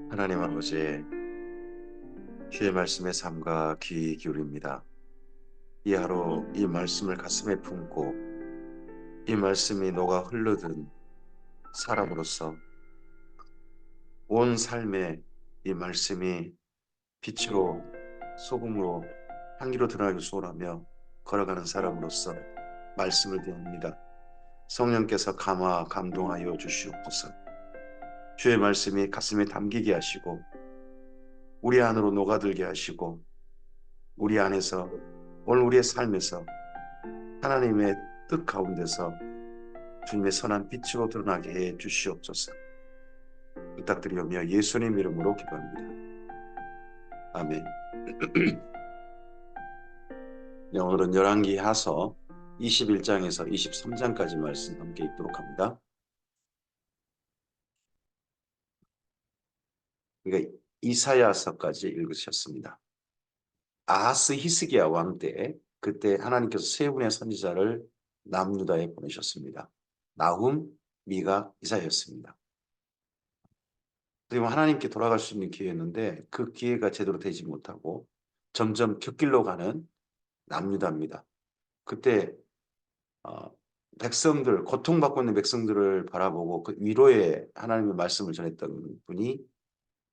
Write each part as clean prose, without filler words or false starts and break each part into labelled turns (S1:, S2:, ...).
S1: 하나님 아버지, 주의 말씀에 삼가 귀 기울입니다. 이 하루 이 말씀을 가슴에 품고 이 말씀이 녹아 흘러든 사람으로서 온 삶에 이 말씀이 빛으로 소금으로 향기로 드러나길 소원하며 걸어가는 사람으로서 말씀을 대합니다. 성령께서 감화 감동하여 주시옵소서. 주의 말씀이 가슴에 담기게 하시고 우리 안으로 녹아들게 하시고 우리 안에서 오늘 우리의 삶에서 하나님의 뜻 가운데서 주님의 선한 빛으로 드러나게 해 주시옵소서. 부탁드리오며 예수님 이름으로 기도합니다. 아멘. 네, 오늘은 열왕기하서 21장에서 23장까지 말씀 함께 읽도록 합니다. 그러니까 이사야서까지 읽으셨습니다. 아하스 히스기야 왕 때 그때 하나님께서 세 분의 선지자를 남유다에 보내셨습니다. 나훔, 미가, 이사야였습니다. 그리고 하나님께 돌아갈 수 있는 기회였는데 그 기회가 제대로 되지 못하고 점점 곁길로 가는 남유다입니다. 그때 백성들, 고통받고 있는 백성들을 바라보고 그 위로의 하나님의 말씀을 전했던 분이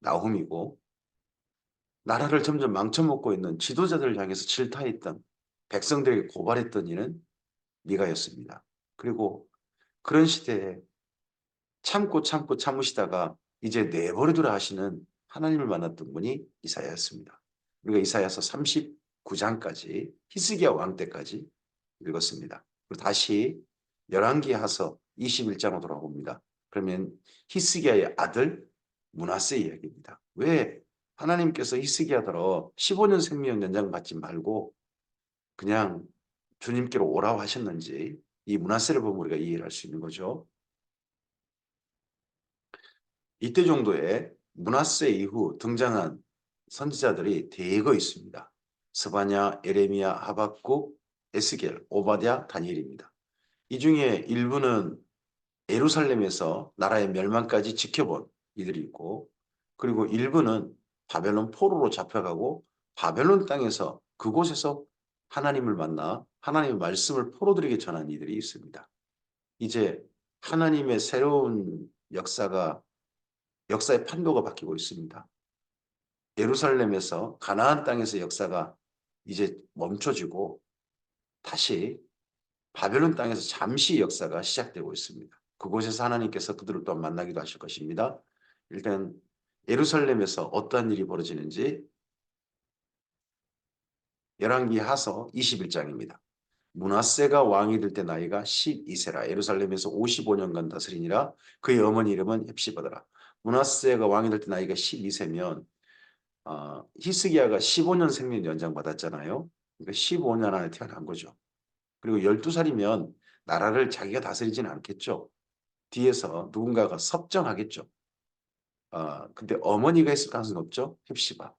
S1: 나훔이고, 나라를 점점 망쳐먹고 있는 지도자들을 향해서 질타했던, 백성들에게 고발했던 이는 미가였습니다. 그리고 그런 시대에 참고 참으시다가 이제 내버려두라 하시는 하나님을 만났던 분이 이사야였습니다. 우리가 이사야서 39장까지 히스기야 왕 때까지 읽었습니다. 그리고 다시 열왕기하서 21장으로 돌아옵니다. 그러면 히스기야의 아들 므낫세 이야기입니다. 왜 하나님께서 히스기야더러 15년 생명 연장 받지 말고 그냥 주님께로 오라고 하셨는지 이 므낫세를 보면 우리가 이해를 할 수 있는 거죠. 이때 정도에 므낫세 이후 등장한 선지자들이 대거 있습니다. 스바냐, 에레미야, 하박국, 에스겔, 오바댜, 다니엘입니다. 이 중에 일부는 예루살렘에서 나라의 멸망까지 지켜본 이들이 있고, 그리고 일부는 바벨론 포로로 잡혀가고 바벨론 땅에서 그곳에서 하나님을 만나 하나님의 말씀을 포로들에게 전한 이들이 있습니다. 이제 하나님의 새로운 역사의 판도가 바뀌고 있습니다. 예루살렘에서 가나안 땅에서 역사가 이제 멈춰지고 다시 바벨론 땅에서 잠시 역사가 시작되고 있습니다. 그곳에서 하나님께서 그들을 또 만나기도 하실 것입니다. 일단 예루살렘에서 어떠한 일이 벌어지는지 열왕기하서 21장입니다. 므낫세가 왕이 될 때 나이가 12세라. 예루살렘에서 55년간 다스리니라. 그의 어머니 이름은 헵시바더라. 므낫세가 왕이 될 때 나이가 12세면 히스기야가 15년 생명 연장 받았잖아요. 그러니까 15년 안에 태어난 거죠. 그리고 12살이면 나라를 자기가 다스리지는 않겠죠. 뒤에서 누군가가 섭정하겠죠. 근데 어머니가 있을 가능성이 높죠. 헵시바.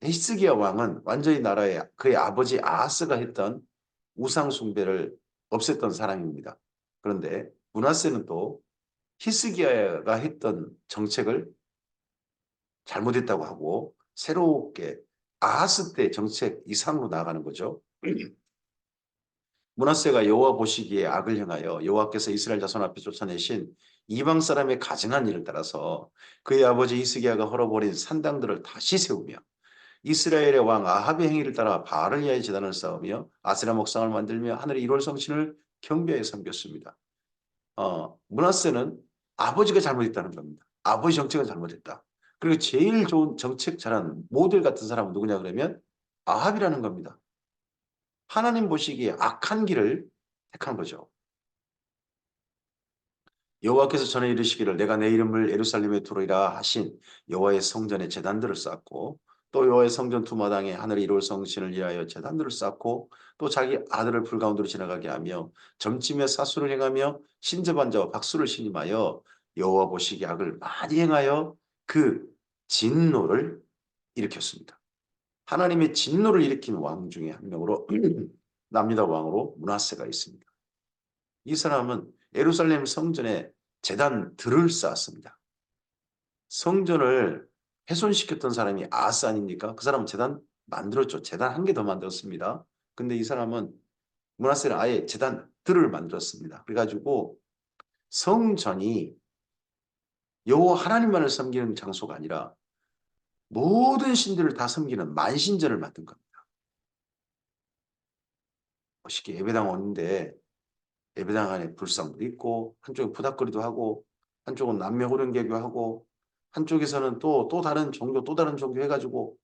S1: 히스기야 왕은 완전히 나라에 그의 아버지 아하스가 했던 우상 숭배를 없앴던 사람입니다. 그런데 므낫세는 또 히스기야가 했던 정책을 잘못했다고 하고 새롭게 아하스 때 정책 이상으로 나아가는 거죠. 므낫세가 여호와 보시기에 악을 행하여 여호와께서 이스라엘 자손 앞에 쫓아내신 이방 사람의 가증한 일을 따라서 그의 아버지 히스기야가 헐어버린 산당들을 다시 세우며 이스라엘의 왕 아합의 행위를 따라 바알을 위하여 제단을 쌓으며 아세라 목상을 만들며 하늘의 1월 성신을 경배하여 섬겼습니다. 므낫세는 아버지가 잘못했다는 겁니다. 아버지 정책은 잘못했다. 그리고 제일 좋은 정책 잘한 모델 같은 사람은 누구냐 그러면 아합이라는 겁니다. 하나님 보시기에 악한 길을 택한 거죠. 여호와께서 전에 이르시기를 내가 내 이름을 예루살렘에 두리라 하신 여호와의 성전에 제단들을 쌓고 또 여호와의 성전 두마당에 하늘의 1월 성신을 위하여 제단들을 쌓고 또 자기 아들을 불 가운데로 지나가게 하며 점침에 사수를 행하며 신접한 자와 박수를 신임하여 여호와 보시기에 악을 많이 행하여 그 진노를 일으켰습니다. 하나님의 진노를 일으킨 왕 중에 한 명으로 남유다 왕으로 므낫세가 있습니다. 이 사람은 예루살렘 성전에 제단들을 쌓았습니다. 성전을 훼손시켰던 사람이 아하스 아닙니까? 그 사람은 제단 만들었죠. 제단 한 개 더 만들었습니다. 근데 이 사람은 므낫세는 아예 제단들을 만들었습니다. 그래가지고 성전이 여호와 하나님만을 섬기는 장소가 아니라 모든 신들을 다 섬기는 만신전을 만든 겁니다. 쉽게 예배당 오는데 예배당 안에 불상도 있고 한쪽에 부닥거리도 하고 한쪽은 남녀호른개교 하고 한쪽에서는 또 다른 종교 또 다른 종교 해가지고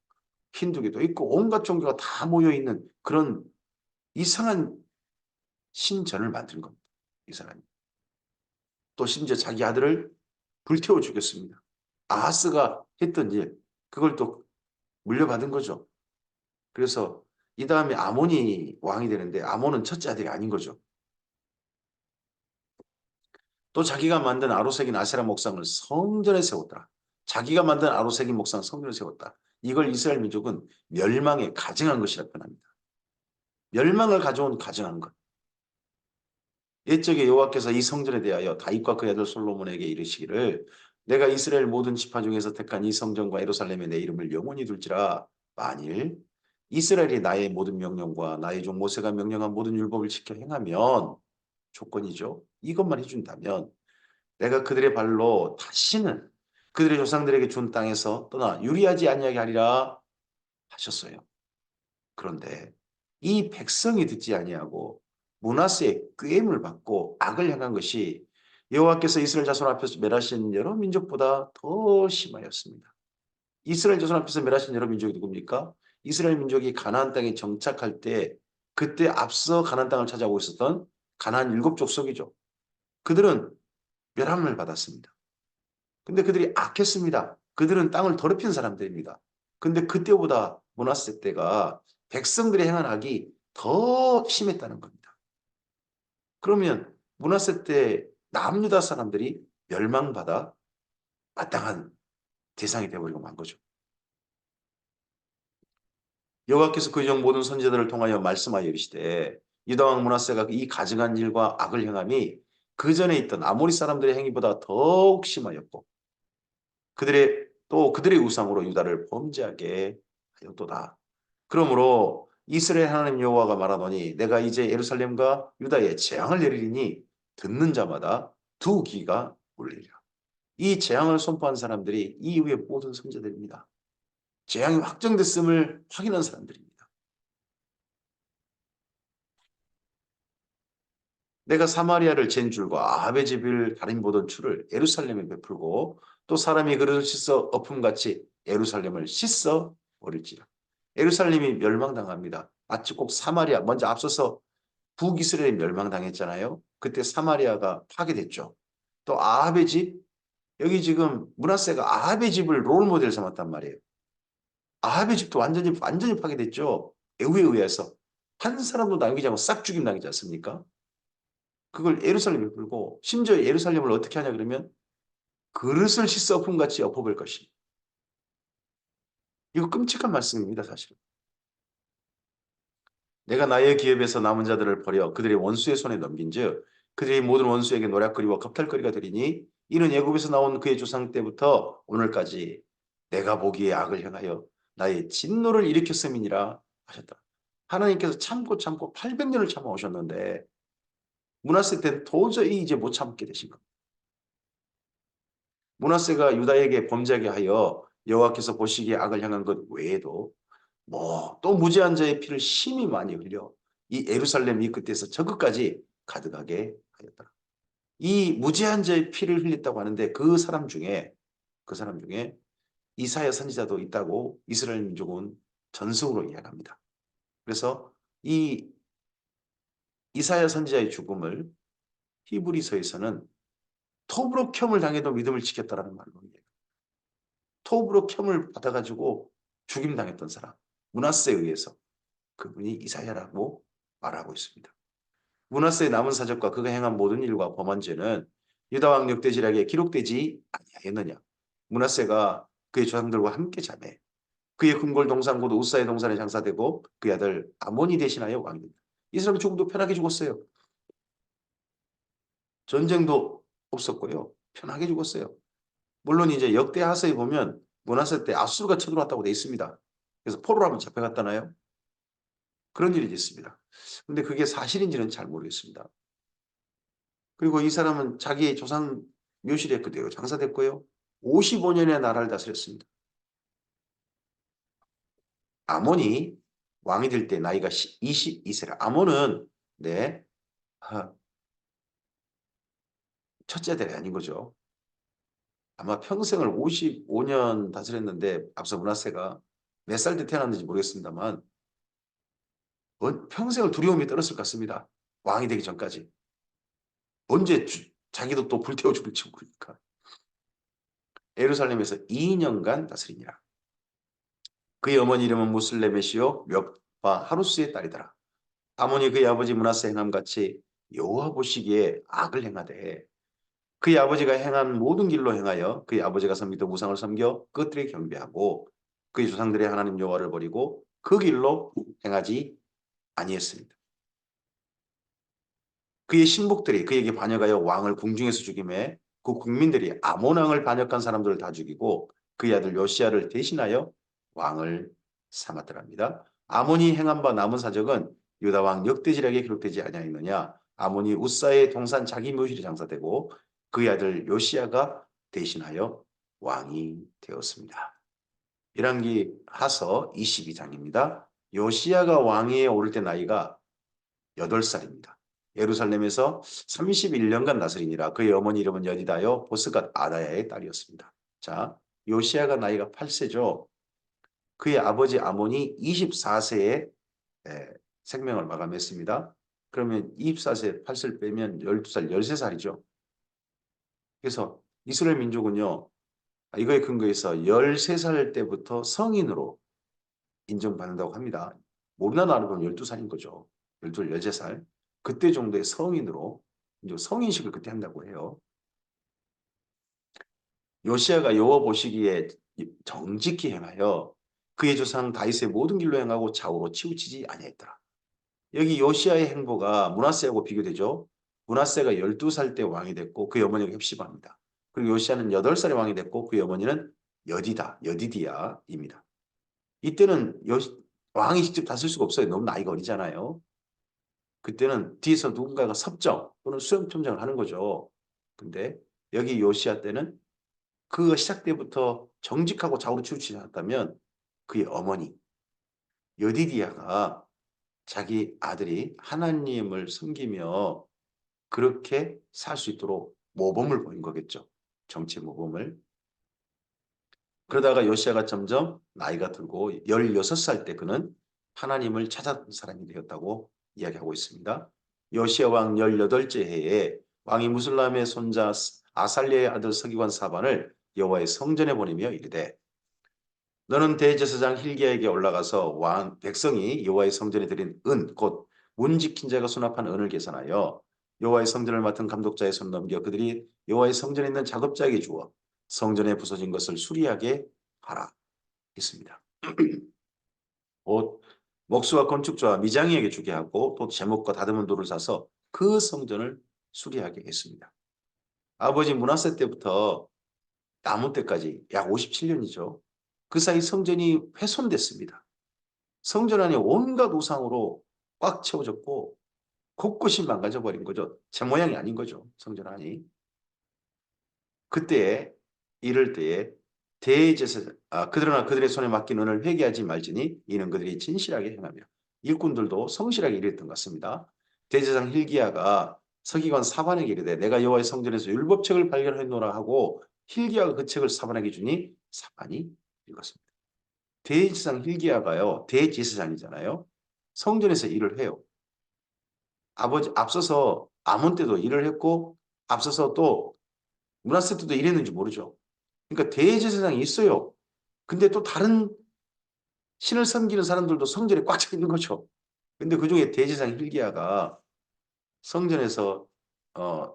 S1: 힌두교도 있고 온갖 종교가 다 모여있는 그런 이상한 신전을 만든 겁니다. 이 사람이. 또 심지어 자기 아들을 불태워 죽였습니다. 아하스가 했던 일 그걸 또 물려받은 거죠. 그래서 이 다음에 아몬이 왕이 되는데 아몬은 첫째 아들이 아닌 거죠. 또 자기가 만든 아로색인 아세라 목상을 성전에 세웠다. 자기가 만든 아로색인 목상 성전에 세웠다. 이걸 이스라엘 민족은 멸망에 가증한 것이라 표현합니다. 멸망을 가져온 가증한 것. 옛적에 여호와께서 이 성전에 대하여 다윗과 그 아들 솔로몬에게 이르시기를 내가 이스라엘 모든 지파 중에서 택한 이 성전과 예루살렘에 내 이름을 영원히 둘지라. 만일 이스라엘이 나의 모든 명령과 나의 종 모세가 명령한 모든 율법을 지켜 행하면 조건이죠. 이것만 해준다면 내가 그들의 발로 다시는 그들의 조상들에게 준 땅에서 떠나 유리하지 아니하게 하리라 하셨어요. 그런데 이 백성이 듣지 아니하고 므낫세의 꾀임을 받고 악을 행한 것이 여호와께서 이스라엘 자손 앞에서 멸하신 여러 민족보다 더 심하였습니다. 이스라엘 자손 앞에서 멸하신 여러 민족이 누굽니까? 이스라엘 민족이 가나안 땅에 정착할 때 그때 앞서 가나안 땅을 찾아오고 있었던 가나안 7족속이죠. 그들은 멸함을 받았습니다. 근데 그들이 악했습니다. 그들은 땅을 더럽힌 사람들입니다. 근데 그때보다 므낫세 때가 백성들이 행한 악이 더 심했다는 겁니다. 그러면 므낫세 때 남유다 사람들이 멸망받아 마땅한 대상이 되어버리고 만 거죠. 여호와께서 그 종 모든 선지자들을 통하여 말씀하여 이르시되 유다 왕 므낫세가 이 가증한 일과 악을 행함이 그 전에 있던 아모리 사람들의 행위보다 더욱 심하였고 그들의 우상으로 유다를 범죄하게 하였도다. 그러므로 이스라엘 하나님 여호와가 말하노니 내가 이제 예루살렘과 유다에 재앙을 내리리니 듣는 자마다 두 귀가 울리리라. 이 재앙을 선포한 사람들이 이 이후의 모든 선지자들입니다. 재앙이 확정됐음을 확인한 사람들입니다. 내가 사마리아를 잰 줄과 아합의 집을 가림 보던 추를 예루살렘에 베풀고 또 사람이 그릇을 씻어 엎음같이 예루살렘을 씻어 버릴지라. 예루살렘이 멸망당합니다. 마치 꼭 사마리아 먼저 앞서서 북이스라엘이 멸망당했잖아요. 그때 사마리아가 파괴됐죠. 또 아합의 집 여기 지금 므낫세가 아합의 집을 롤 모델 삼았단 말이에요. 아합의 집도 완전히 파괴됐죠. 애후에 의해서 한 사람도 남기지 않고 싹 죽임 당하지 않습니까? 그걸 예루살렘에 풀고 심지어 예루살렘을 어떻게 하냐 그러면 그릇을 씻어 엎음같이 엎어볼 것이. 이거 끔찍한 말씀입니다. 사실은. 내가 나의 기업에서 남은 자들을 버려 그들의 원수의 손에 넘긴즉 그들의 모든 원수에게 노략거리와 겁탈거리가 되리니 이는 애굽에서 나온 그의 조상 때부터 오늘까지 내가 보기에 악을 행하여 나의 진노를 일으켰음이니라 하셨다. 하나님께서 참고 800년을 참아오셨는데 므낫세 때는 도저히 이제 못 참게 되신 겁니다. 므낫세가 유다에게 범죄하게 하여 여호와께서 보시기에 악을 향한 것 외에도 또 무죄한 자의 피를 심히 많이 흘려 이 예루살렘 이 끝에서 저 끝까지 가득하게 하였다. 이 무죄한 자의 피를 흘렸다고 하는데 그 사람 중에 이사야 선지자도 있다고 이스라엘 민족은 전승으로 이야기합니다. 그래서 이 이사야 선지자의 죽음을 히브리서에서는 톱으로 켬을 당해도 믿음을 지켰다라는 말로 이야기합니다. 톱으로 켬을 받아가지고 죽임당했던 사람 므낫세에 의해서 그분이 이사야라고 말하고 있습니다. 므낫세의 남은 사적과 그가 행한 모든 일과 범한 죄는 유다 왕 역대지략에 기록되지 아니하였느냐. 므낫세가 그의 조상들과 함께 자매 그의 궁궐 동산 곧 우사의 동산에 장사되고 그의 아들 아몬이 대신하여 왕입니다. 이 사람이 조금도 편하게 죽었어요. 전쟁도 없었고요. 편하게 죽었어요. 물론 이제 역대 하서에 보면 문하세 때 아수르가 쳐들어왔다고 돼 있습니다. 그래서 포로로 한번 잡혀갔다나요? 그런 일이 있습니다. 근데 그게 사실인지는 잘 모르겠습니다. 그리고 이 사람은 자기의 조상 묘실에 그대로 장사됐고요. 55년의 나라를 다스렸습니다. 아몬이 왕이 될 때 나이가 22세라. 아몬은 네, 첫째 대이 아닌 거죠. 아마 평생을 55년 다스렸는데 앞서 문하세가 몇 살 때 태어났는지 모르겠습니다만 평생을 두려움이 떨었을 것 같습니다. 왕이 되기 전까지. 언제 자기도 또 불태워 죽을지 모르니까. 예루살렘에서 2년간 다스리니라. 그의 어머니 이름은 무슬레메시요 멱바 하루스의 딸이더라. 아몬이 그의 아버지 문하세 행함같이 여호와 보시기에 악을 행하되 그의 아버지가 행한 모든 길로 행하여 그의 아버지가 섬기던 우상을 섬겨 그것들에 경배하고 그의 조상들의 하나님 여호와를 버리고 그 길로 행하지 아니했습니다. 그의 신복들이 그에게 반역하여 왕을 궁중에서 죽임에 그 국민들이 아몬 왕을 반역한 사람들을 다 죽이고 그의 아들 요시야를 대신하여 왕을 삼았더랍니다. 아몬이 행한 바 남은 사적은 유다 왕 역대지략에 기록되지 아니하였느냐. 아몬이 우사의 동산 자기 묘실에 장사되고 그의 아들 요시야가 대신하여 왕이 되었습니다. 열왕기 하서 22장입니다. 요시야가 왕위에 오를 때 나이가 8살입니다. 예루살렘에서 31년간 다스리니라. 그의 어머니 이름은 여디다요 보스갓 아다야의 딸이었습니다. 자, 요시야가 나이가 8세죠. 그의 아버지 아몬이 24세에 생명을 마감했습니다. 그러면 24세 8살 빼면 12살, 13살이죠. 그래서 이스라엘 민족은요. 이거에 근거해서 13살 때부터 성인으로 인정받는다고 합니다. 우리나라로 보면 12살인 거죠. 12, 13살. 그때 정도의 성인으로 이제 성인식을 그때 한다고 해요. 요시야가 여호와 보시기에 정직히 행하여 그의 조상 다윗의 모든 길로 행하고 좌우로 치우치지 아니했더라. 여기 요시야의 행보가 므낫세하고 비교되죠. 므낫세가 12살 때 왕이 됐고 그의 어머니가 헵시바입니다. 그리고 요시야는 8살에 왕이 됐고 그의 어머니는 여디다입니다. 이때는 왕이 직접 다쓸 수가 없어요. 너무 나이가 어리잖아요. 그때는 뒤에서 누군가가 섭정 또는 수렴청정을 하는 거죠. 근데 여기 요시야 때는 그 시작 때부터 정직하고 좌우로 치우치지 않았다면 그의 어머니 여디디아가 자기 아들이 하나님을 섬기며 그렇게 살 수 있도록 모범을 보인 거겠죠. 정치 모범을. 그러다가 요시야가 점점 나이가 들고 16살 때 그는 하나님을 찾았던 사람이 되었다고 이야기하고 있습니다. 요시야 왕 18째 해에 왕이 무슬람의 손자 아살리아의 아들 서기관 사반을 여호와의 성전에 보내며 이르되 너는 대제사장 힐기야에게 올라가서 왕 백성이 여호와의 성전에 드린 은 곧 문 지킨 자가 수납한 은을 계산하여 여호와의 성전을 맡은 감독자의 손 넘겨 그들이 여호와의 성전에 있는 작업자에게 주어 성전에 부서진 것을 수리하게 하라 했습니다. 곧 목수와 건축자와 미장이에게 주게 하고 또 제목과 다듬은 돌을 사서 그 성전을 수리하게 했습니다. 아버지 므낫세 때부터 남은 때까지 약 57년이죠. 그 사이 성전이 훼손됐습니다. 성전 안에 온갖 우상으로 꽉 채워졌고 곳곳이 망가져버린 거죠. 제 모양이 아닌 거죠. 성전 안이. 그때에 이럴 때에 대제사장 그러나 그들의 손에 맡긴 은을 회개하지 말지니 이는 그들이 진실하게 행하며 일꾼들도 성실하게 일했던 것 같습니다. 대제사장 힐기야가 서기관 사반에게 이르되 내가 여호와의 성전에서 율법책을 발견하노라 하고 힐기야가 그 책을 사반에게 주니 사반이 읽었습니다. 대제사장 힐기야가요 대제사장이잖아요. 성전에서 일을 해요. 앞서서 아몬 때도 일을 했고 앞서서 또 므낫세 때도 일했는지 모르죠. 그러니까 대제사장이 있어요. 근데 또 다른 신을 섬기는 사람들도 성전에 꽉 차 있는 거죠. 근데 그중에 대제사장 힐기야가 성전에서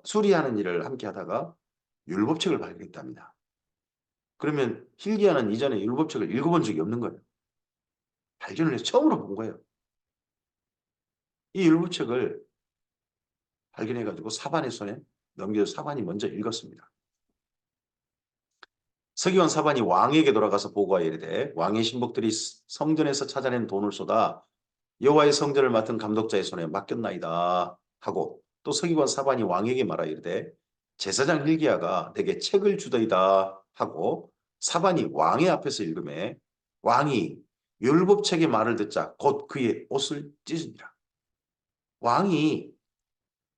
S1: 수리하는 일을 함께 하다가 율법책을 발견했답니다. 그러면 힐기야는 이전에 율법책을 읽어본 적이 없는 거예요. 발견을 해서 처음으로 본 거예요. 이 율법책을 발견해가지고 사반의 손에 넘겨서 사반이 먼저 읽었습니다. 서기관 사반이 왕에게 돌아가서 보고하여 이르되 왕의 신복들이 성전에서 찾아낸 돈을 쏟아 여호와의 성전을 맡은 감독자의 손에 맡겼나이다 하고 또 서기관 사반이 왕에게 말하여 이르되 제사장 hil기야가 내게 책을 주더이다 하고 사반이 왕의 앞에서 읽음에 왕이 율법책의 말을 듣자 곧 그의 옷을 찢으니라. 왕이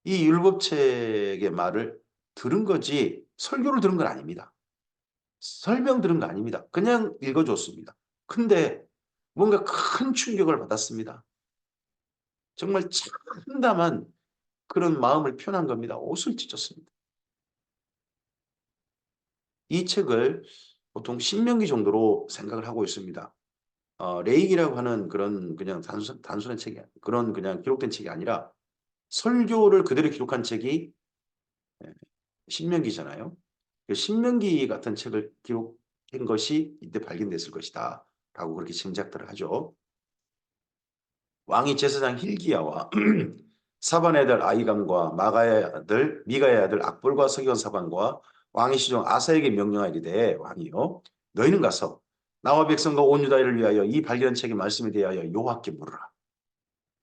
S1: 이 율법책의 말을 들은 거지 설교를 들은 건 아닙니다. 설명 들은 거 아닙니다. 그냥 읽어줬습니다. 근데 뭔가 큰 충격을 받았습니다. 정말 참담한 그런 마음을 표현한 겁니다. 옷을 찢었습니다. 이 책을 보통 신명기 정도로 생각을 하고 있습니다. 레이기라고 하는 그런 그냥 단순한 책이 그런 그냥 기록된 책이 아니라 설교를 그대로 기록한 책이 신명기잖아요. 신명기 같은 책을 기록한 것이 이때 발견됐을 것이다 라고 그렇게 짐작들을 하죠. 왕이 제사장 hil기야와 사반의 아들 아이감과 마가의 아들 미가의 아들 악볼과 서기관 사반과 왕의 시종 아사에게 명령하이르되 왕이요 너희는 가서 나와 백성과 온 유다를 위하여 이 발견한 책의 말씀에 대하여 여호와께 물으라.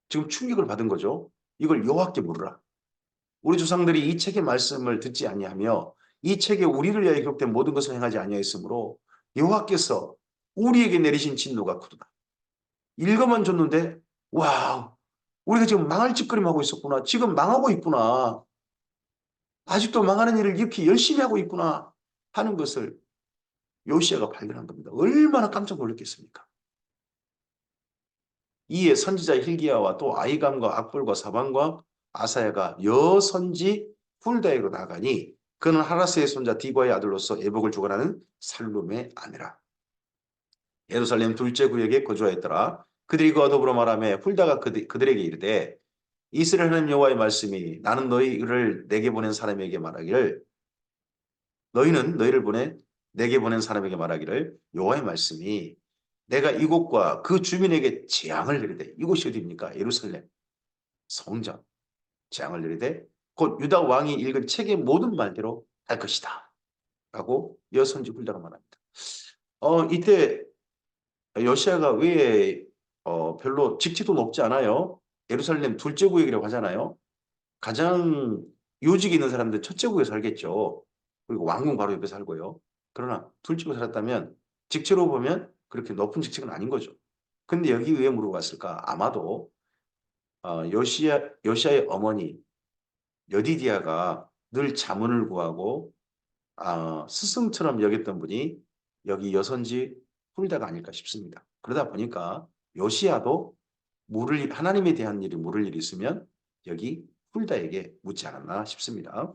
S1: 지금 충격을 받은 거죠. 이걸 여호와께 물으라. 우리 조상들이 이 책의 말씀을 듣지 아니하며 이 책에 우리를 위하여 기록된 모든 것을 행하지 아니하였으므로 여호와께서 우리에게 내리신 진노가 크도다. 읽어만 줬는데 와 우리가 지금 망할 짓거리만 하고 있었구나. 지금 망하고 있구나. 아직도 망하는 일을 이렇게 열심히 하고 있구나 하는 것을 요시야가 발견한 겁니다. 얼마나 깜짝 놀랐겠습니까? 이에 선지자 hil기야와 또 아이감과 악볼과 사반과 아사야가 여선지 훌다에로 나가니 그는 하라스의 손자 디바의 아들로서 애복을 주관하는 살룸의 아내라. 예루살렘 둘째 구역에 거주하였더라. 그들이 그와 더불어 말하며 훌다가 그들에게 이르되 이스라엘 하나님 여호와의 말씀이 나는 너희를 내게 보낸 사람에게 말하기를 너희는 너희를 내게 보낸 사람에게 말하기를 여호와의 말씀이 내가 이곳과 그 주민에게 재앙을 내리되 이곳이 어디입니까? 예루살렘 성전 재앙을 내리되 곧 유다 왕이 읽은 책의 모든 말대로 할 것이다 라고 여선지 훌다가 말합니다. 이때 여시아가 왜 별로 직지도 높지 않아요? 예루살렘 둘째 구역이라고 하잖아요. 가장 요직이 있는 사람들 첫째 구역에 살겠죠. 그리고 왕궁 바로 옆에 살고요. 그러나 둘째 구역에 살았다면 직체로 보면 그렇게 높은 직책은 아닌 거죠. 근데 여기 왜 물어봤을까? 아마도 요시아의 어머니 여디디아가 늘 자문을 구하고 스승처럼 여겼던 분이 여기 여선지 훌다가 아닐까 싶습니다. 그러다 보니까 요시아도 하나님에 대한 일이 물을 일이 있으면 여기 훌다에게 묻지 않았나 싶습니다.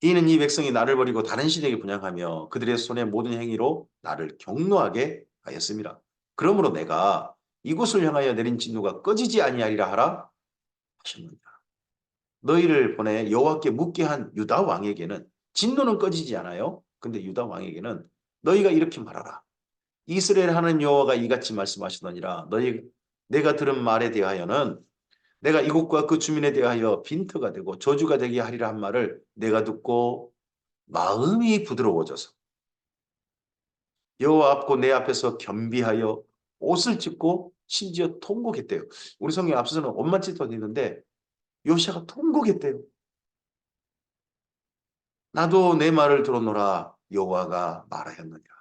S1: 이는 이 백성이 나를 버리고 다른 신에게 분향하며 그들의 손의 모든 행위로 나를 경노하게 하였습니다. 그러므로 내가 이곳을 향하여 내린 진노가 꺼지지 아니하리라 하라 하셨느니라. 너희를 보내 여호와께 묻게 한 유다 왕에게는 진노는 꺼지지 않아요. 근데 유다 왕에게는 너희가 이렇게 말하라. 이스라엘 하는 여호와가 이같이 말씀하시더니라. 내가 들은 말에 대하여는 내가 이곳과 그 주민에 대하여 빈터가 되고 저주가 되게 하리라 한 말을 내가 듣고 마음이 부드러워져서 여호와 앞고 내 앞에서 겸비하여 옷을 찢고 심지어 통곡했대요. 우리 성경 앞서서는 옷만 찢어도 있는데 요시아가 통곡했대요. 나도 내 말을 들어노라 여호와가 말하였느니라.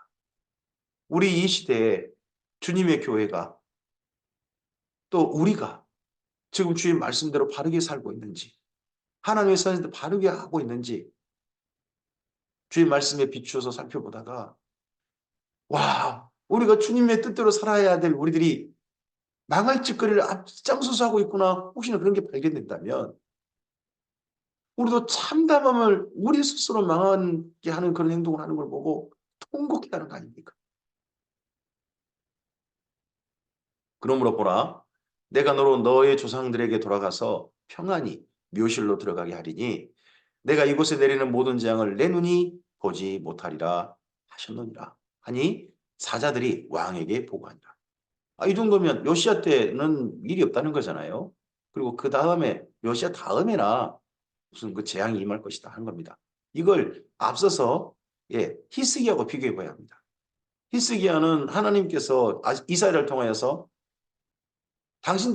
S1: 우리 이 시대에 주님의 교회가 또 우리가 지금 주의 말씀대로 바르게 살고 있는지 하나님의 선에서 바르게 하고 있는지 주의 말씀에 비추어서 살펴보다가 와 우리가 주님의 뜻대로 살아야 될 우리들이 망할 짓거리를 앞장서서 하고 있구나 혹시나 그런 게 발견된다면 우리도 참담함을 우리 스스로 망하게 하는 그런 행동을 하는 걸 보고 통곡해야 하는 거 아닙니까? 그러므로 보라 내가 너로 너의 조상들에게 돌아가서 평안히 묘실로 들어가게 하리니 내가 이곳에 내리는 모든 재앙을 내 눈이 보지 못하리라 하셨느니라 하니 사자들이 왕에게 보고하니라. 이 정도면 요시야 때는 일이 없다는 거잖아요. 그리고 그 다음에 요시야 다음에나 무슨 그 재앙이 임할 것이다 하는 겁니다. 이걸 앞서서 히스기야하고 비교해 봐야 합니다. 히스기야는 하나님께서 이스라엘을 통하여서 당신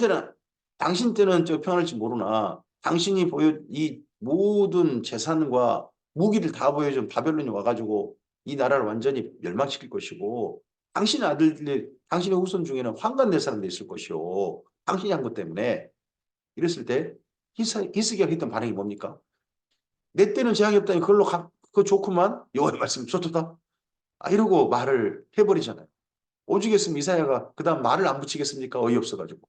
S1: 때는 저 평안할지 모르나 당신이 이 모든 재산과 무기를 다 보여준 바벨론이 와가지고 이 나라를 완전히 멸망시킬 것이고 당신의 아들들이 당신의 후손 중에는 환관될 사람도 있을 것이요. 당신이 한 것 때문에 이랬을 때 히스기야가 했던 반응이 뭡니까? 내 때는 재앙이 없다니 그거 좋구만. 여호와의 말씀 좋다. 이러고 말을 해버리잖아요. 오죽했으면 이사야가 그 다음 말을 안 붙이겠습니까? 어이없어가지고.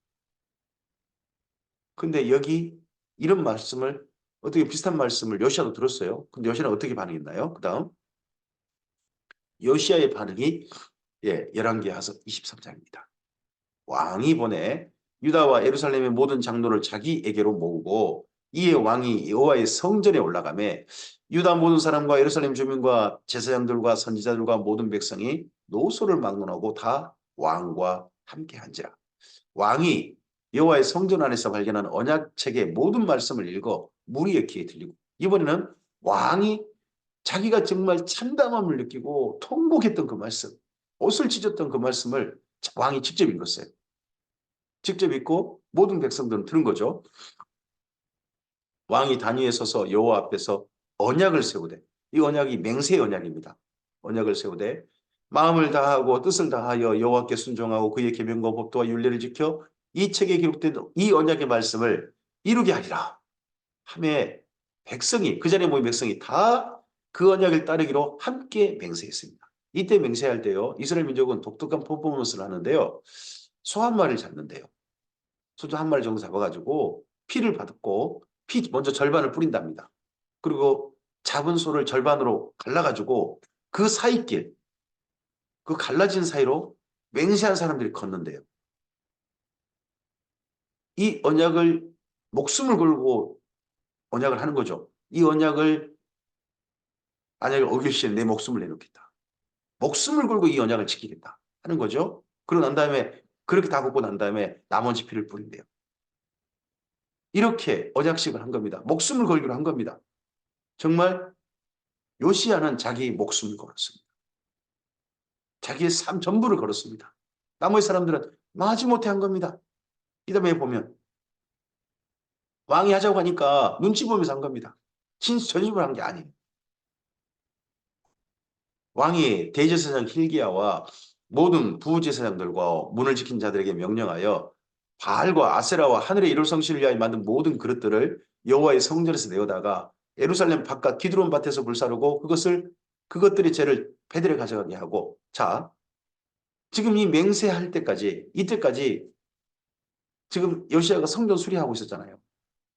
S1: 근데 여기 이런 말씀을 어떻게 비슷한 말씀을 요시아도 들었어요. 근데 요시아는 어떻게 반응했나요? 그 다음 요시아의 반응이 열왕기하서 23장입니다. 왕이 보내 유다와 예루살렘의 모든 장로를 자기에게로 모으고 이에 왕이 여호와의 성전에 올라가매 유다 모든 사람과 예루살렘 주민과 제사장들과 선지자들과 모든 백성이 노소를 막론하고 다 왕과 함께한지라. 왕이 여호와의 성전 안에서 발견한 언약책의 모든 말씀을 읽어 무리의 귀에 들리고 이번에는 왕이 자기가 정말 참담함을 느끼고 통곡했던 그 말씀, 옷을 찢었던 그 말씀을 왕이 직접 읽었어요. 직접 읽고 모든 백성들은 들은 거죠. 왕이 단위에 서서 여호와 앞에서 언약을 세우되 이 언약이 맹세의 언약입니다. 언약을 세우되 마음을 다하고 뜻을 다하여 여호와께 순종하고 그의 계명과 법도와 율례를 지켜 이 책에 기록된 이 언약의 말씀을 이루게 하리라. 하매 백성이 그 자리에 모인 백성이 다 그 언약을 따르기로 함께 맹세했습니다. 이때 맹세할 때요. 이스라엘 민족은 독특한 퍼포먼스를 하는데요. 소 한 마리를 잡는데요. 소주 한 마리 정도 잡아가지고 피를 받고 피 먼저 절반을 뿌린답니다. 그리고 잡은 소를 절반으로 갈라가지고 그 사이길, 그 갈라진 사이로 맹세한 사람들이 걷는데요. 이 언약을 목숨을 걸고 언약을 하는 거죠. 이 언약을 만약에 어길시에 내 목숨을 내놓겠다. 목숨을 걸고 이 언약을 지키겠다 하는 거죠. 그러고 난 다음에 그렇게 다 걷고 난 다음에 나머지 피를 뿌린대요. 이렇게 언약식을 한 겁니다. 목숨을 걸기로 한 겁니다. 정말 요시야는 자기 목숨을 걸었습니다. 자기의 삶 전부를 걸었습니다. 나머지 사람들은 마지못해 한 겁니다. 이 다음에 보면 왕이 하자고 하니까 눈치 보면서 한 겁니다. 전입을 한 게 아니에요. 왕이 대제사장 hil기야와 모든 부제사장들과 문을 지킨 자들에게 명령하여 바알과 아세라와 하늘의 이룰 성신을 위하여 만든 모든 그릇들을 여호와의 성전에서 내어다가 예루살렘 바깥 기드론 밭에서 불사르고 그것들의 죄를 베들에 가져가게 하고 자 지금 이 맹세할 때까지 이때까지 지금 요시야가 성전 수리하고 있었잖아요.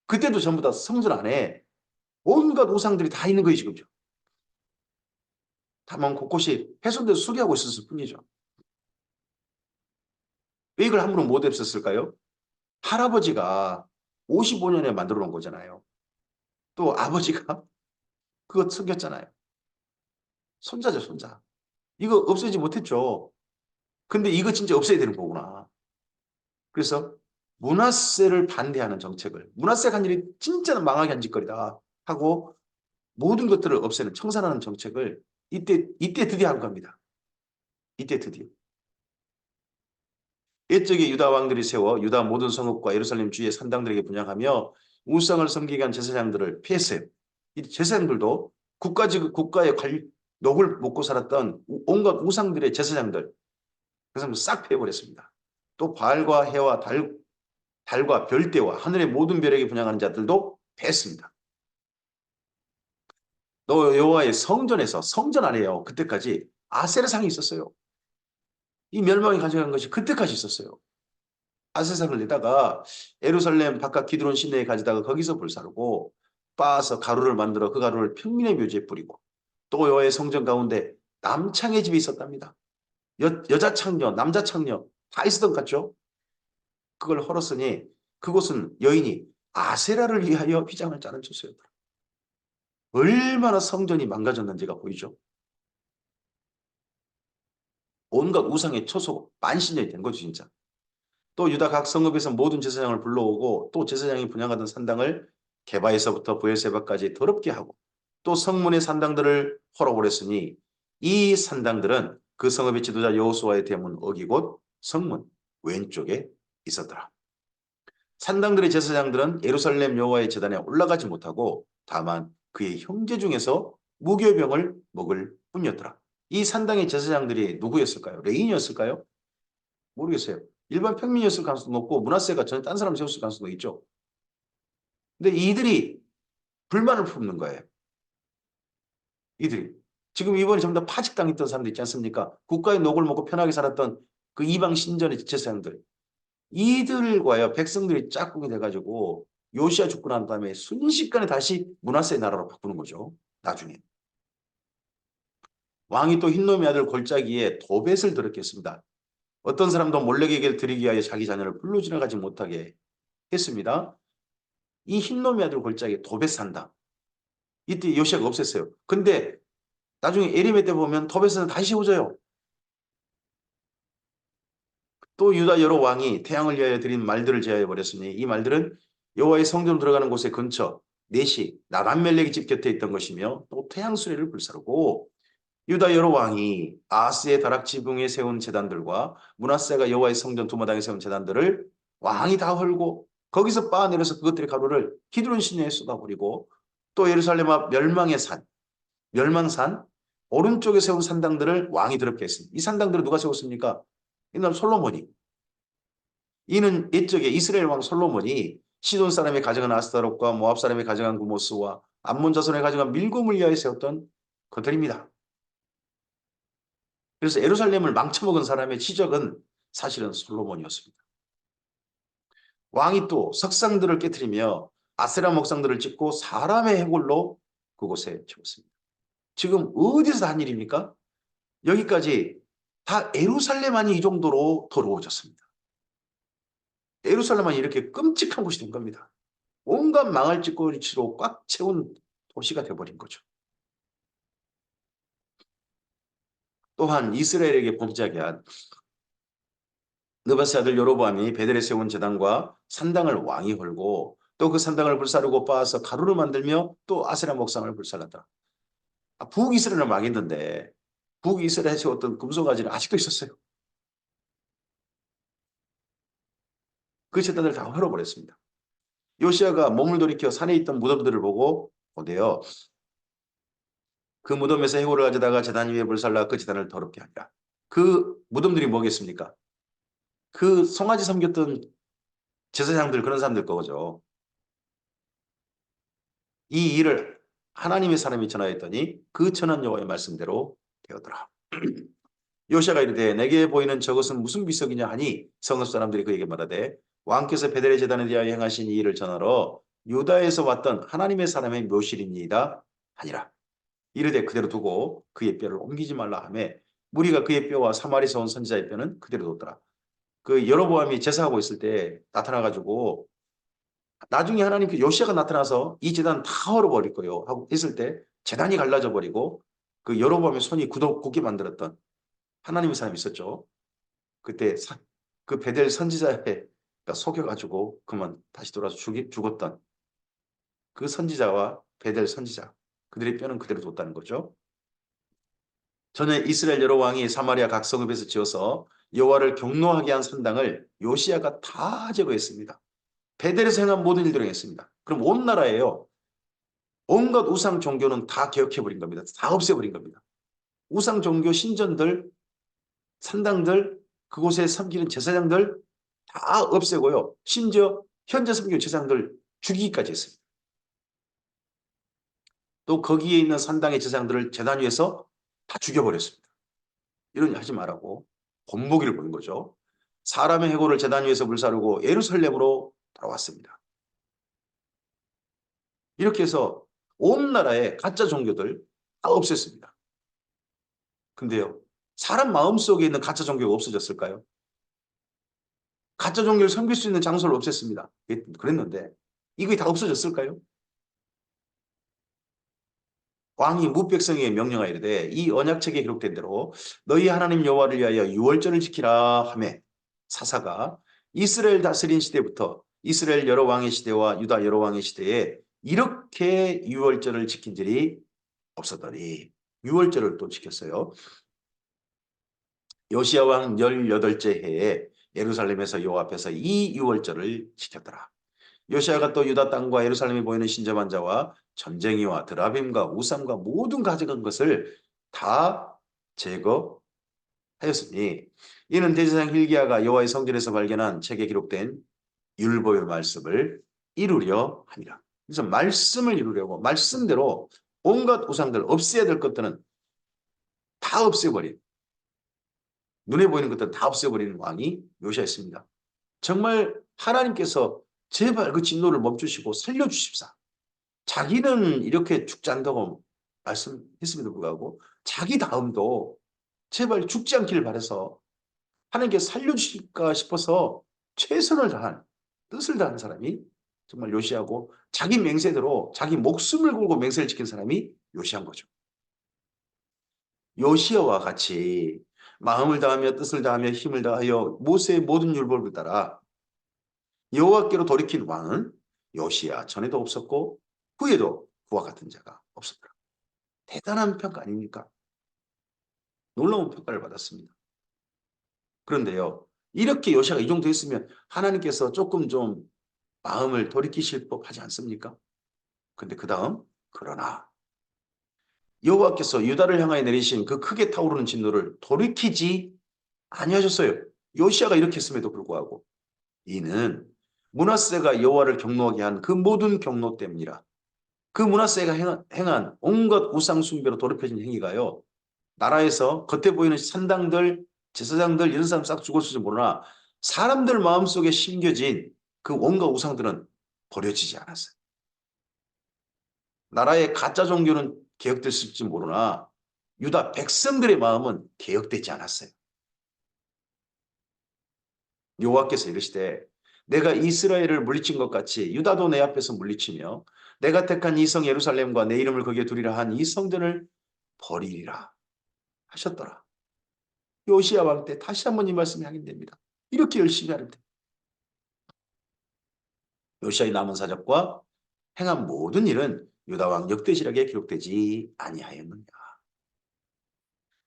S1: 그때도 전부 다 성전 안에 온갖 우상들이 다 있는 거예요 지금요. 다만 곳곳이 훼손돼서 수리하고 있었을 뿐이죠. 왜 이걸 함부로 못 했었을까요? 할아버지가 55년에 만들어 놓은 거잖아요. 또 아버지가 그거 숨겼잖아요. 손자죠, 손자. 이거 없애지 못했죠. 근데 이거 진짜 없애야 되는 거구나. 그래서 문화세를 반대하는 정책을 문화세가 한 일이 진짜 망하게 한 짓거리다 하고 모든 것들을 없애는 청산하는 정책을 이때 드디어 한 겁니다. 이때 드디어. 옛적에 유다 왕들이 세워 유다 모든 성읍과 예루살렘 주위의 산당들에게 분양하며 우상을 섬기게 한 제사장들을 피했어요. 이 제사장들도 국가의 녹을 먹고 살았던 온갖 우상들의 제사장들 그래서 싹 패버렸습니다. 또 바알과 해와 달과 별대와 하늘의 모든 별에게 분양하는 자들도 패했습니다. 또 여호와의 성전에서 성전 안에요. 그때까지 아세라상이 있었어요. 이 멸망이 가져간 것이 그때까지 있었어요. 아세상을 내다가 예루살렘 바깥 기드론 시내에 가져다가 거기서 불사르고 빻아서 가루를 만들어 그 가루를 평민의 묘지에 뿌리고 또 여호와의 성전 가운데 남창의 집이 있었답니다. 여자 창녀, 남자 창녀 다 있었던 것 같죠? 그걸 헐었으니 그곳은 여인이 아세라를 위하여 휘장을 짜는 처소였더라. 얼마나 성전이 망가졌는지가 보이죠? 온갖 우상의 처소, 만신년이 된 거죠, 진짜. 또 유다 각 성읍에서 모든 제사장을 불러오고 또 제사장이 분양하던 산당을 게바에서부터 브엘세바까지 더럽게 하고 또 성문의 산당들을 헐어버렸으니 이 산당들은 그 성읍의 지도자 여호수아의 대문 어기곧 성문 왼쪽에 있었더라. 산당들의 제사장들은 예루살렘 여호와의 제단에 올라가지 못하고 다만 그의 형제 중에서 무교병을 먹을 뿐이었더라. 이 산당의 제사장들이 누구였을까요? 레인이었을까요? 모르겠어요. 일반 평민이었을 가능성도 높고 므낫세가 전에 딴 사람 세웠을 가능성도 있죠. 근데 이들이 불만을 품는 거예요. 이들이. 지금 이번에 전부 다 파직당했던 사람들 있지 않습니까? 국가의 녹을 먹고 편하게 살았던 그 이방 신전의 제사장들. 이들과요 백성들이 짝꿍이 돼가지고 요시야 죽고 난 다음에 순식간에 다시 므낫세의 나라로 바꾸는 거죠. 나중에. 왕이 또 흰놈의 아들 골짜기에 도벳을 들었겠습니다. 어떤 사람도 몰렉에게 드리기 위하여 자기 자녀를 불로 지나가지 못하게 했습니다. 이 흰놈의 아들 골짜기에 도벳 산다. 이때 요시야가 없앴어요. 근데 나중에 에리메 때 보면 도벳은 다시 세워져요. 또 유다 여러 왕이 태양을 위하여 드린 말들을 제하여 버렸으니 이 말들은 여호와의 성전 들어가는 곳의 근처 넷이 나단멜렉의 집 곁에 있던 것이며 또 태양 수레를 불사르고 유다 여러 왕이 아하스의 다락 지붕에 세운 제단들과 므낫세가 여호와의 성전 두마당에 세운 제단들을 왕이 다 헐고 거기서 빻아내려서 그것들의 가루를 기드론 시내에 쏟아버리고 또 예루살렘 앞 멸망산 오른쪽에 세운 산당들을 왕이 더럽게 했습니다. 이 산당들을 누가 세웠습니까? 옛날 솔로몬이. 이는 옛적에 이스라엘 왕 솔로몬이 시돈 사람이 가져간 아스타롯과 모압 사람이 가져간 구모스와 암몬 자손이 가져간 밀곰을 위하여 세웠던 것들입니다. 그래서 예루살렘을 망쳐먹은 사람의 지적은 사실은 솔로몬이었습니다. 왕이 또 석상들을 깨뜨리며 아세라 목상들을 찍고 사람의 해골로 그곳에 채웠습니다. 지금 어디서 한 일입니까? 여기까지 다 예루살렘만이 이 정도로 더러워졌습니다. 예루살렘만이 이렇게 끔찍한 곳이 된 겁니다. 온갖 망할 짓거리치로 꽉 채운 도시가 되어버린 거죠. 또한 이스라엘에게 복지하게 한 느바세 아들 여로보암이 베델에 세운 제단과 산당을 왕이 헐고 또 그 산당을 불사르고 빻아서 가루를 만들며 또 아세라 목상을 불살랐다. 북이스라엘은 망했는데 북이스라엘에 세웠던 금송아지는 아직도 있었어요. 그 제단을 다 헐어버렸습니다. 요시야가 몸을 돌이켜 산에 있던 무덤들을 보고 보대요. 그 무덤에서 해골을 가져다가 제단 위에 불살라 그 제단을 더럽게 하니라. 그 무덤들이 뭐겠습니까? 그 송아지 섬겼던 제사장들 그런 사람들 거죠. 이 일을 하나님의 사람이 전하였더니 그 전한 여호와의 말씀대로 되었더라. 요시야가 이르되 내게 보이는 저것은 무슨 비석이냐 하니 성읍 사람들이 그에게 말하되 왕께서 베델의 제단에 대하여 행하신 이 일을 전하러 유다에서 왔던 하나님의 사람의 묘실입니다 하니라. 이르되 그대로 두고 그의 뼈를 옮기지 말라 하며 무리가 그의 뼈와 사마리에서 온 선지자의 뼈는 그대로 뒀더라. 그 여로보암이 제사하고 있을 때 나타나가지고 나중에 하나님 그 요시야가 나타나서 이 제단 다 헐어버릴 거예요 하고 했을 때 제단이 갈라져 버리고 그 여로보암의 손이 굳게 만들었던 하나님의 사람이 있었죠. 그때 그 베델 선지자에 속여가지고 그만 다시 돌아서 죽었던 그 선지자와 베델 선지자 그들의 뼈는 그대로 뒀다는 거죠. 전에 이스라엘 여러 왕이 사마리아 각 성읍에서 지어서 여호와를 경노하게 한 산당을 요시야가 다 제거했습니다. 베델에서 행한 모든 일들을 했습니다. 그럼 온 나라예요. 온갖 우상 종교는 다 개혁해버린 겁니다. 다 없애버린 겁니다. 우상 종교 신전들, 산당들, 그곳에 섬기는 제사장들 다 없애고요. 심지어 현재 섬기는 제사장들 죽이기까지 했습니다. 또 거기에 있는 산당의 제사장들을 제단 위에서 다 죽여버렸습니다. 이런 일 하지 말라고 본보기를 보는 거죠. 사람의 해골을 제단 위에서 불사르고 예루살렘으로 돌아왔습니다. 이렇게 해서 온 나라의 가짜 종교들 다 없앴습니다. 근데요, 사람 마음속에 있는 가짜 종교가 없어졌을까요? 가짜 종교를 섬길 수 있는 장소를 없앴습니다. 그랬는데 이게 다 없어졌을까요? 왕이 무백성에게 명령하여 이르되 이 언약책에 기록된 대로 너희 하나님 여호와를 위하여 유월절을 지키라 하매 사사가 이스라엘 다스린 시대부터 이스라엘 여러 왕의 시대와 유다 여러 왕의 시대에 이렇게 유월절을 지킨 일이 없었더니 유월절을 또 지켰어요. 요시야 왕 18째 해에 예루살렘에서 여호와 앞에서 이 유월절을 지켰더라. 요시야가 또 유다 땅과 예루살렘에 보이는 신접한 자와 전쟁이와 드라빔과 우상과 모든 가져간 것을 다 제거하였으니 이는 대제사장 hil기야가 여호와의 성전에서 발견한 책에 기록된 율법의 말씀을 이루려 함이라. 그래서 말씀을 이루려고 말씀대로 온갖 우상들 없애야 될 것들은 다 없애버린, 눈에 보이는 것들은 다 없애버리는 왕이 요시야였습니다. 정말 하나님께서 제발 그 진노를 멈추시고 살려주십사. 자기는 이렇게 죽지 않다고 말씀했음에도 불구하고 자기 다음도 제발 죽지 않기를 바라서 하나님께 살려주실까 싶어서 최선을 다한, 뜻을 다한 사람이 정말 요시야고, 자기 맹세대로 자기 목숨을 걸고 맹세를 지킨 사람이 요시야인 거죠. 요시야와 같이 마음을 다하며 뜻을 다하며 힘을 다하여 모세의 모든 율법을 따라 여호와께로 돌이킨 왕은 요시야 전에도 없었고 후에도 그와 같은 자가 없었더라. 대단한 평가 아닙니까? 놀라운 평가를 받았습니다. 그런데요, 이렇게 요시야가 이 정도 했으면 하나님께서 조금 좀 마음을 돌이키실 법하지 않습니까? 근데 그 다음, 그러나 여호와께서 유다를 향하여 내리신 그 크게 타오르는 진노를 돌이키지 아니하셨어요. 요시야가 이렇게 했음에도 불구하고. 이는 므낫세가 여호와를 경노하게 한 그 모든 경노 때문이라. 그 므낫세가 행한 온갖 우상 숭배로 더럽혀진 행위가요, 나라에서 겉에 보이는 산당들, 제사장들 이런 사람 싹 죽었을지 모르나 사람들 마음속에 심겨진 그 온갖 우상들은 버려지지 않았어요. 나라의 가짜 종교는 개혁됐을지 모르나 유다 백성들의 마음은 개혁되지 않았어요. 여호와께서 이르시되 내가 이스라엘을 물리친 것 같이 유다도 내 앞에서 물리치며 내가 택한 이 성 예루살렘과 내 이름을 거기에 두리라 한 이 성전을 버리리라 하셨더라. 요시야 왕 때 다시 한번 이 말씀이 확인됩니다. 이렇게 열심히 하는데 요시야의 남은 사적과 행한 모든 일은 유다 왕 역대지략에 기록되지 아니하였느냐.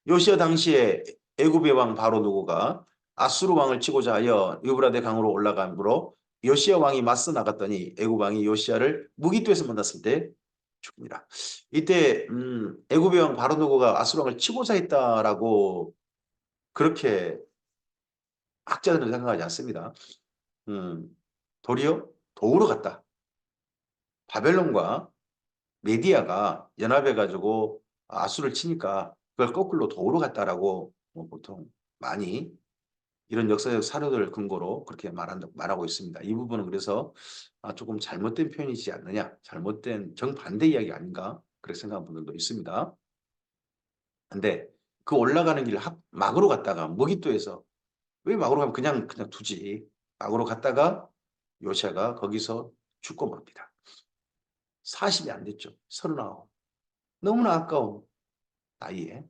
S1: 요시야 당시에 애굽의 왕 바로 누구가 아수르 왕을 치고자 하여 유브라데 강으로 올라감으로 요시야 왕이 맞서 나갔더니 애굽 왕이 요시야를 무기토에서 만났을 때 죽습니다. 이때 애굽의 왕 바로 누구가 아수르 왕을 치고자 했다라고 그렇게 학자들은 생각하지 않습니다. 도리어 도우러 갔다. 바벨론과 메디아가 연합해가지고 아수를 치니까 그걸 거꾸로 도우러 갔다라고 보통 많이 이런 역사적 사료들 근거로 그렇게 말하고 있습니다. 이 부분은 그래서 조금 잘못된 표현이지 않느냐, 잘못된 정반대 이야기 아닌가 그렇게 생각하는 분들도 있습니다. 근데 그 올라가는 길 막으로 갔다가 무기토에서, 왜 막으로 가면 그냥 두지, 막으로 갔다가 요시야가 거기서 죽고 맙니다. 40이 안 됐죠. 39. 너무나 아까운 나이에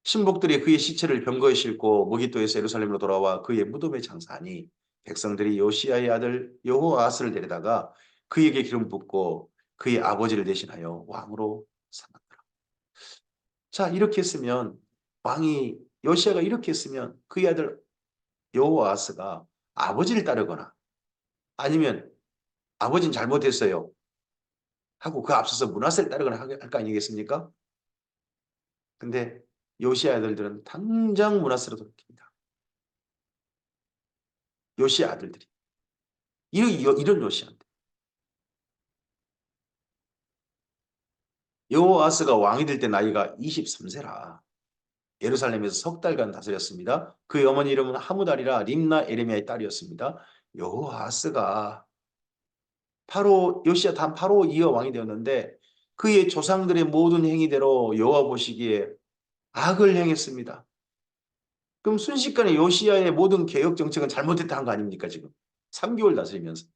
S1: 신복들이 그의 시체를 병거에 싣고 무기토에서 예루살렘으로 돌아와 그의 무덤에 장사하니 백성들이 요시야의 아들 여호아스를 데려다가 그에게 기름 붓고 그의 아버지를 대신하여 왕으로 삼았더라. 자, 이렇게 했으면 왕이 요시야가 이렇게 했으면 그의 아들 여호아스가 아버지를 따르거나 아니면 아버지는 잘못했어요 하고 그 앞서서 므낫세를 따르거나 할 거 아니겠습니까? 근데 요시야 아들들은 당장 므낫세로 돌이킵니다. 요시야 아들들이. 이런 요시야인데. 여호아스가 왕이 될 때 나이가 23세라. 예루살렘에서 석 달간 다스렸습니다. 그의 어머니 이름은 하무달이라 림나 에레미야의 딸이었습니다. 여호아스가 요시야 다음 바로 이어 왕이 되었는데 그의 조상들의 모든 행위대로 여호와 보시기에 악을 행했습니다. 그럼 순식간에 요시야의 모든 개혁 정책은 잘못됐다 한 거 아닙니까 지금? 3개월 다스리면서.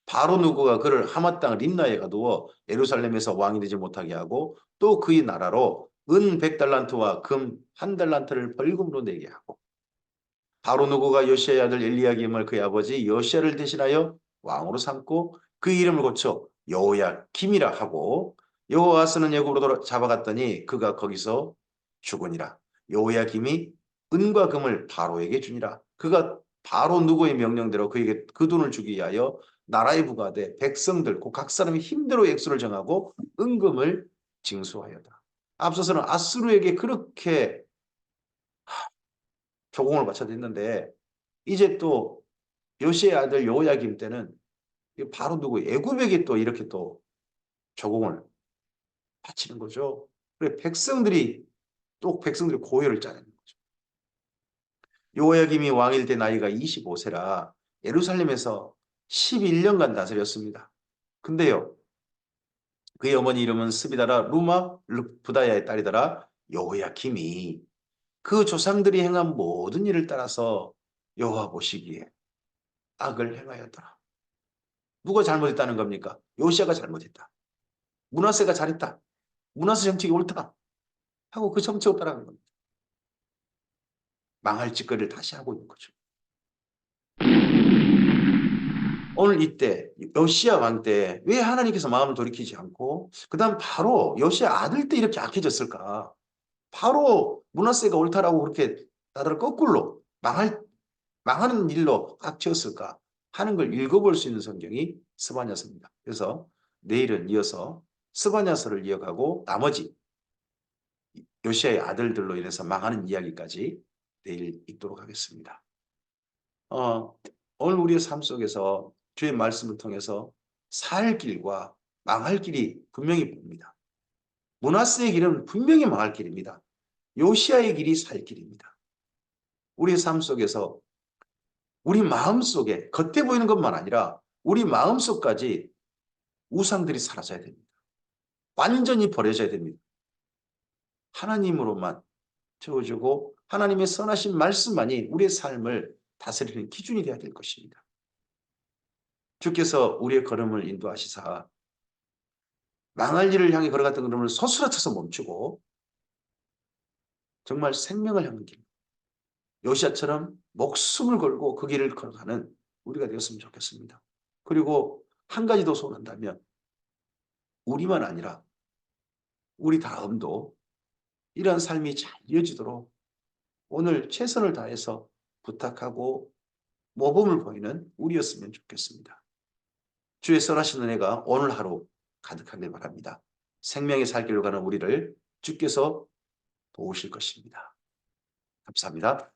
S1: 바로 누구가 그를 하맛 땅 림나에 가두어 예루살렘에서 왕이 되지 못하게 하고 또 그의 나라로 은 100달란트와 금 1달란트를 벌금으로 내게 하고 바로 누구가 요시야의 아들 엘리야김을 그의 아버지 요시야를 대신하여 왕으로 삼고 그 이름을 고쳐 여호야김이라 하고 여호와스는 애굽으로 잡아갔더니 그가 거기서 죽으니라. 여호야김이 은과 금을 바로에게 주니라. 그가 바로 누구의 명령대로 그에게 그 돈을 주기 위하여 나라에 부과돼 백성들 곧 각 사람이 힘대로 액수를 정하고 은금을 징수하였다. 앞서서는 아수르에게 그렇게 조공을 바쳐댔는데 이제 또 요시의 아들 여호야김 때는 바로 누구 애굽에게 또 이렇게 또 조공을 바치는 거죠. 그래 백성들이 고혈을 짜내는 거죠. 여호야김이 왕일 때 나이가 25세라 예루살렘에서 11년간 다스렸습니다. 근데요, 그의 어머니 이름은 스비다라 루마 르부다야의 딸이더라. 여호야김이 그 조상들이 행한 모든 일을 따라서 여호와 보시기에 악을 행하였더라. 누가 잘못했다는 겁니까? 요시아가 잘못했다. 므낫세가 잘했다. 므낫세 정책이 옳다. 하고 그 정책을 따라간 겁니다. 망할 짓거리를 다시 하고 있는 거죠. 오늘 이때 요시아 왕 때 왜 하나님께서 마음을 돌이키지 않고 그 다음 바로 요시아 아들 때 이렇게 악해졌을까? 바로 므낫세가 옳다라고 그렇게 나더러 거꾸로 망하는 일로 꽉 채웠을까 하는 걸 읽어볼 수 있는 성경이 스바냐서입니다. 그래서 내일은 이어서 스바냐서를 이어가고 나머지 요시아의 아들들로 인해서 망하는 이야기까지 내일 읽도록 하겠습니다. 오늘 우리의 삶 속에서 주의 말씀을 통해서 살 길과 망할 길이 분명히 보입니다. 므낫세의 길은 분명히 망할 길입니다. 요시아의 길이 살 길입니다. 우리의 삶 속에서 우리 마음속에 겉에 보이는 것만 아니라 우리 마음속까지 우상들이 사라져야 됩니다. 완전히 버려져야 됩니다. 하나님으로만 채워주고 하나님의 선하신 말씀만이 우리의 삶을 다스리는 기준이 되어야 될 것입니다. 주께서 우리의 걸음을 인도하시사 망할 일을 향해 걸어갔던 걸음을 서술러쳐서 멈추고 정말 생명을 향한 길, 요시아처럼 목숨을 걸고 그 길을 걸어가는 우리가 되었으면 좋겠습니다. 그리고 한 가지 더 소원한다면 우리만 아니라 우리 다음도 이러한 삶이 잘 이어지도록 오늘 최선을 다해서 부탁하고 모범을 보이는 우리였으면 좋겠습니다. 주의 선하신 은혜가 오늘 하루 가득하길 바랍니다. 생명의 살 길로 가는 우리를 주께서 도우실 것입니다. 감사합니다.